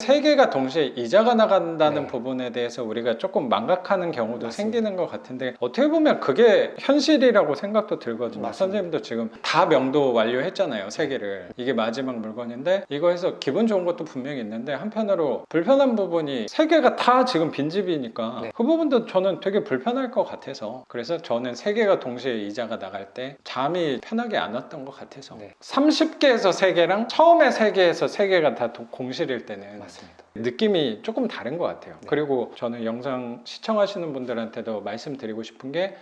세 개가 동시에 이자가 나간다는 네. 부분에 대해서 우리가 조금 망각하는 경우도 맞습니다. 생기는 것 같은데 어떻게 보면 그게 현실이라고 생각도 들거든요. 맞습니다. 선생님도 지금 다 명도 완료했잖아요. 세 개를. 이게 마지막 물건인데 이거에서 기분 좋은 것도 분명히 있는데 한편으로 불편한 부분이 세 개가 다 지금 빈집이니까 네. 그 부분도 저는 되게 불편할 것 같아서 그래서 저는 세 개가 동시에 이자가 나갈 때 잠이 편하게 안 왔던 것 같아서 네. 30개에서 3개랑 처음에 3개에서 3개가 다 공실일 때는 맞습니다. 느낌이 조금 다른 것 같아요. 네. 그리고 저는 영상 시청하시는 분들한테도 말씀드리고 싶은 게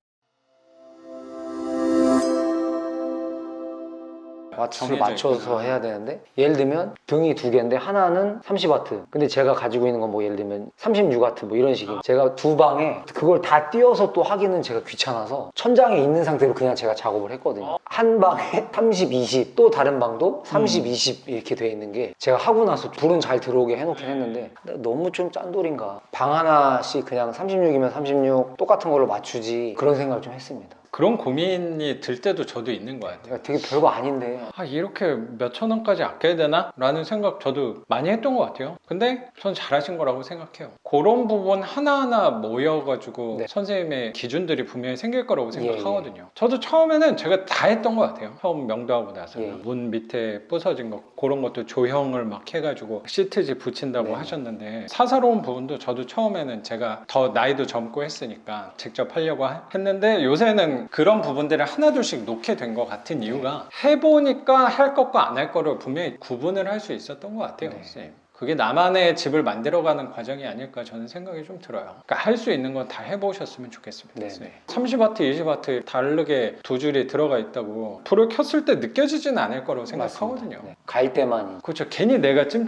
와트수를 정해져 맞춰서 있구나. 해야 되는데 예를 들면 등이 두 개인데 하나는 30와트 근데 제가 가지고 있는 건 뭐 예를 들면 36와트 뭐 이런 식이에요. 제가 두 방에 그걸 다 띄워서 또 하기는 제가 귀찮아서 천장에 있는 상태로 그냥 제가 작업을 했거든요. 한 방에 30, 20 또 다른 방도 30, 20 이렇게 돼 있는 게 제가 하고 나서 불은 잘 들어오게 해놓긴 했는데 너무 좀 짠돌인가. 방 하나씩 그냥 36이면 36 똑같은 걸로 맞추지 그런 생각을 좀 했습니다. 그런 고민이 들 때도 저도 있는 것 같아요. 그러니까 되게 별거 아닌데 아 이렇게 몇천 원까지 아껴야 되나? 라는 생각 저도 많이 했던 것 같아요. 근데 전 잘하신 거라고 생각해요. 그런 부분 하나하나 모여가지고 네. 선생님의 기준들이 분명히 생길 거라고 생각하거든요. 예. 저도 처음에는 제가 다 했던 것 같아요. 처음 명도하고 나서 예. 문 밑에 부서진 거 그런 것도 조형을 막 해가지고 시트지 붙인다고 네. 하셨는데 사사로운 부분도 저도 처음에는 제가 더 나이도 젊고 했으니까 직접 하려고 했는데 요새는 그런 부분들을 하나둘씩 놓게 된 것 같은 이유가 해보니까 할 것과 안 할 거를 분명히 구분을 할 수 있었던 것 같아요. 네. 선생님. 그게 나만의 집을 만들어가는 과정이 아닐까 저는 생각이 좀 들어요. 그러니까 할 수 있는 건 다 해보셨으면 좋겠습니다. 네. 선생님. 30W, 20W 다르게 두 줄이 들어가 있다고 불을 켰을 때 느껴지진 않을 거라고 생각하거든요. 네. 갈 때만 그렇죠. 괜히 내가 찜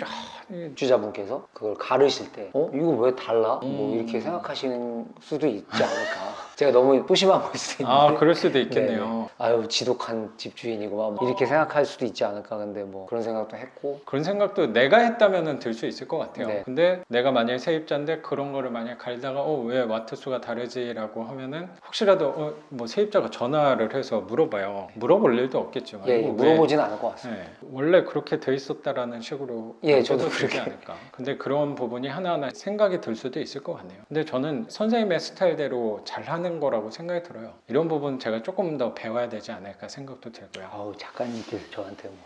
입주자분께서 그걸 가르실 때 이거 왜 달라? 뭐 음. 이렇게 생각하시는 수도 있지 않을까. 제가 너무 소심한 걸 수도 있는데 아 그럴 수도 있겠네요. 네네. 아유 지독한 집주인이고 막 이렇게 생각할 수도 있지 않을까. 근데 뭐 그런 생각도 했고 그런 생각도 내가 했다면은 들 수 있을 것 같아요. 네. 근데 내가 만약에 세입자인데 그런 거를 만약에 갈다가 왜 와트 수가 다르지라고 하면은 혹시라도 뭐 세입자가 전화를 해서 물어봐요. 물어볼 일도 없겠지만 예, 이거 물어보지는 않을 것 같습니다. 원래 그렇게 돼 있었다라는 식으로 예, 저도 되지 그렇게. 않을까. 근데 그런 부분이 하나하나 생각이 들 수도 있을 것 같네요. 근데 저는 선생님의 스타일대로 잘하는 거라고 생각이 들어요. 이런 부분 제가 조금 더 배워야 되지 않을까 생각도 들고요. 아우 작가님께서 저한테 뭐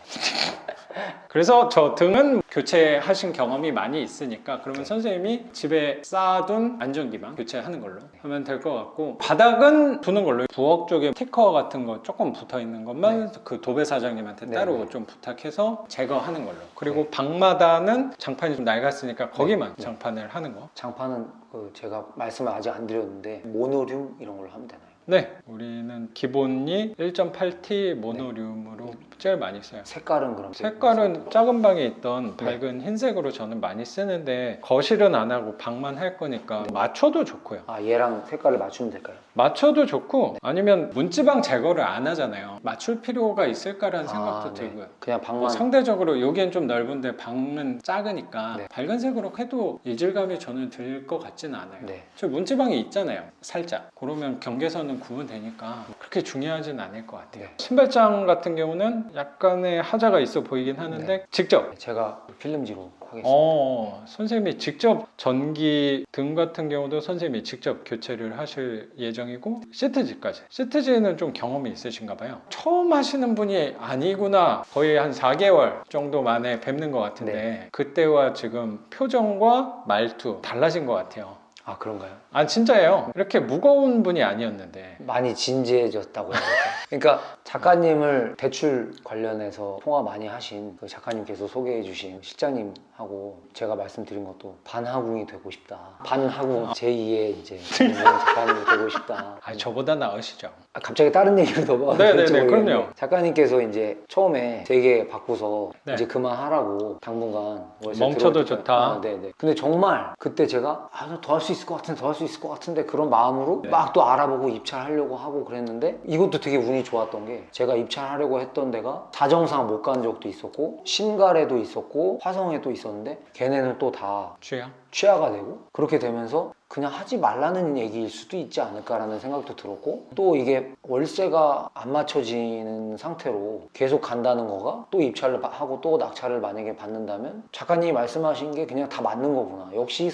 그래서 저 등은 교체하신 경험이 많이 있으니까 그러면 선생님이 집에 쌓아둔 안전기만 교체하는 걸로 하면 될 것 같고 바닥은 두는 걸로 부엌 쪽에 스티커 같은 거 조금 붙어있는 것만 그 도배 사장님한테 따로 좀 부탁해서 제거하는 걸로 그리고 방마다는 장판이 좀 낡았으니까 거기만 장판을 하는 거. 장판은 제가 말씀을 아직 안 드렸는데 모노륨 이런 걸로 하면 되나요? 네, 우리는 기본이 1.8T 모노륨으로 제일 많이 써요. 색깔은 그럼 색깔은 작은 방에 있던 밝은 흰색으로 저는 많이 쓰는데 거실은 안 하고 방만 할 거니까 맞춰도 좋고요. 아 얘랑 색깔을 맞추면 될까요? 맞춰도 좋고 아니면 문지방 제거를 안 하잖아요. 맞출 필요가 있을까라는 생각도 들고요. 그냥 뭐 방만 상대적으로 여기는 좀 넓은데 방은 작으니까 네. 밝은 색으로 해도 이질감이 저는 들 것 같지는 않아요. 네. 저 문지방이 있잖아요. 살짝. 그러면 경계선은 구분되니까 그렇게 중요하진 않을 것 같아요. 신발장 같은 경우는 약간의 하자가 있어 보이긴 하는데 직접 제가 필름지로 하겠습니다. 선생님이 직접 전기 등 같은 경우도 선생님이 직접 교체를 하실 예정이고 시트지까지. 시트지는 좀 경험이 있으신가 봐요. 처음 하시는 분이 아니구나. 거의 한 4개월 정도 만에 뵙는 것 같은데 그때와 지금 표정과 말투 달라진 것 같아요. 아 그런가요? 아 진짜예요. 이렇게 무거운 분이 아니었는데 많이 진지해졌다고 해야 될까요? 그러니까 작가님을 대출 관련해서 통화 많이 하신 그 작가님께서 소개해 주신 실장님하고 제가 말씀드린 것도 반하궁이 되고 싶다. 반하궁 제2의 이제 작가님이 되고 싶다. 아 저보다 나으시죠. 갑자기 다른 얘기를 넘어가면 네네네 그럼요. 작가님께서 이제 처음에 되게 바꾸서 네. 이제 그만하라고 당분간 월세 멈춰도 들어올 좋다. 아, 네네. 근데 정말 그때 제가 더 할 수 있을 것 같은데 더 할 수 있을 것 같은데 그런 마음으로 막 또 알아보고 입찰하려고 하고 그랬는데 이것도 되게 운이 좋았던 게 제가 입찰하려고 했던 데가 사정상 못 간 적도 있었고 신갈에도 있었고 화성에도 있었는데 걔네는 또 다 주야. 취하가 되고 그렇게 되면서 그냥 하지 말라는 얘기일 수도 있지 않을까라는 생각도 들었고, 또 이게 월세가 안 맞춰지는 상태로 계속 간다는 거가 또 입찰을 하고 또 낙찰을 만약에 받는다면 작가님이 말씀하신 게 그냥 다 맞는 거구나. 역시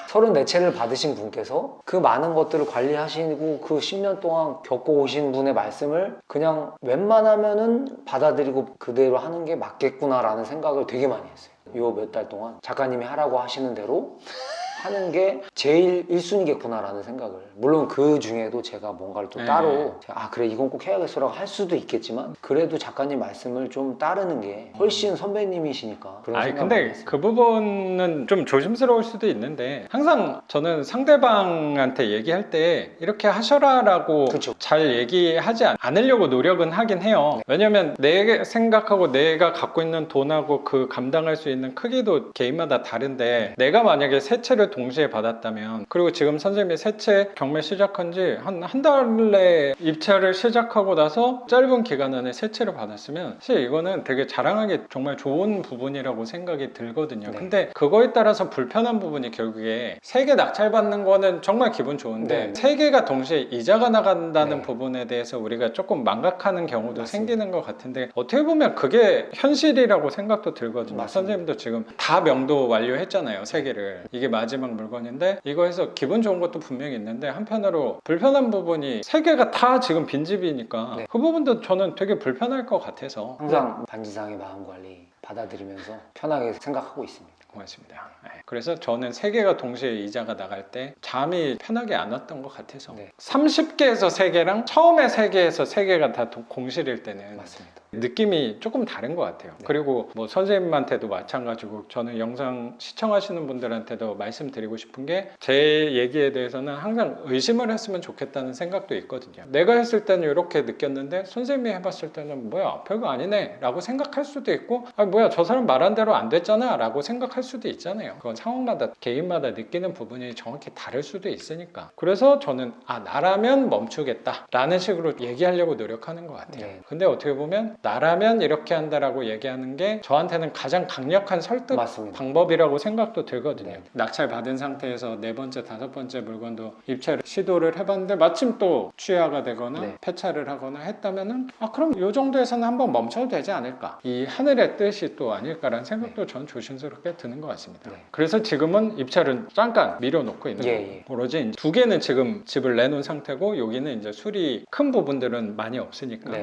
34채를 받으신 분께서 그 많은 것들을 관리하시고 그 10년 동안 겪어오신 분의 말씀을 그냥 웬만하면은 받아들이고 그대로 하는 게 맞겠구나라는 생각을 되게 많이 했어요. 요 몇 달 동안 작가님이 하라고 하시는 대로 하는 게 제일 1순위겠구나라는 생각을, 물론 그 중에도 제가 뭔가를 또 따로 그래 이건 꼭 해야겠어라고 할 수도 있겠지만 그래도 작가님 말씀을 좀 따르는 게 훨씬 선배님이시니까 그런 생각을 근데 했어요. 그 부분은 좀 조심스러울 수도 있는데 항상 저는 상대방한테 얘기할 때 이렇게 하셔라라고 그쵸. 잘 얘기하지 않으려고 노력은 하긴 해요. 왜냐면 내 생각하고 내가 갖고 있는 돈하고 그 감당할 수 있는 크기도 개인마다 다른데 내가 만약에 세 채를 동시에 받았다면, 그리고 지금 선생님이 세 채 경매 시작한 지 한 달에 입찰을 시작하고 나서 짧은 기간 안에 세 채를 받았으면 사실 이거는 되게 자랑하기 정말 좋은 부분이라고 생각이 들거든요. 네. 근데 그거에 따라서 불편한 부분이 결국에 세 개 낙찰받는 거는 정말 기분 좋은데 네. 세 개가 동시에 이자가 나간다는 네. 부분에 대해서 우리가 조금 망각하는 경우도 맞습니다. 생기는 것 같은데 어떻게 보면 그게 현실이라고 생각도 들거든요. 맞습니다. 선생님도 지금 다 명도 완료했잖아요. 세 개를. 이게 마지막 물건인데 이거에서 기분 좋은 것도 분명히 있는데 한편으로 불편한 부분이 세 개가 다 지금 빈집이니까 네. 그 부분도 저는 되게 불편할 것 같아서 항상 반지상의 마음 관리 받아들이면서 편하게 생각하고 있습니다. 고맙습니다. 네. 그래서 저는 세 개가 동시에 이자가 나갈 때 잠이 편하게 안 왔던 것 같아서 네. 30개에서 세 개랑 처음에 세 개에서 세 개가 다 공실일 때는 맞습니다. 느낌이 조금 다른 것 같아요. 네. 그리고 뭐 선생님한테도 마찬가지고 저는 영상 시청하시는 분들한테도 말씀드리고 싶은 게 제 얘기에 대해서는 항상 의심을 했으면 좋겠다는 생각도 있거든요. 내가 했을 때는 이렇게 느꼈는데 선생님이 해봤을 때는 뭐야 별거 아니네 라고 생각할 수도 있고 뭐야 저 사람 말한 대로 안 됐잖아 라고 생각할 수도 있잖아요. 그건 상황마다 개인마다 느끼는 부분이 정확히 다를 수도 있으니까. 그래서 저는 나라면 멈추겠다 라는 식으로 얘기하려고 노력하는 것 같아요. 네. 근데 어떻게 보면 나라면 이렇게 한다라고 얘기하는 게 저한테는 가장 강력한 설득 맞습니다. 방법이라고 생각도 들거든요. 네. 낙찰 받은 상태에서 네 번째, 다섯 번째 물건도 입찰을 시도를 해봤는데 마침 또 취하가 되거나 네. 폐차를 하거나 했다면은 그럼 이 정도에서는 한번 멈춰도 되지 않을까? 이 하늘의 뜻이 또 아닐까라는 생각도 전 조심스럽게 드는 것 같습니다. 네. 그래서 지금은 입찰은 잠깐 미뤄놓고 있는 예, 거고 예. 오로지 이제 두 개는 지금 집을 내놓은 상태고 여기는 이제 수리 큰 부분들은 많이 없으니까 네.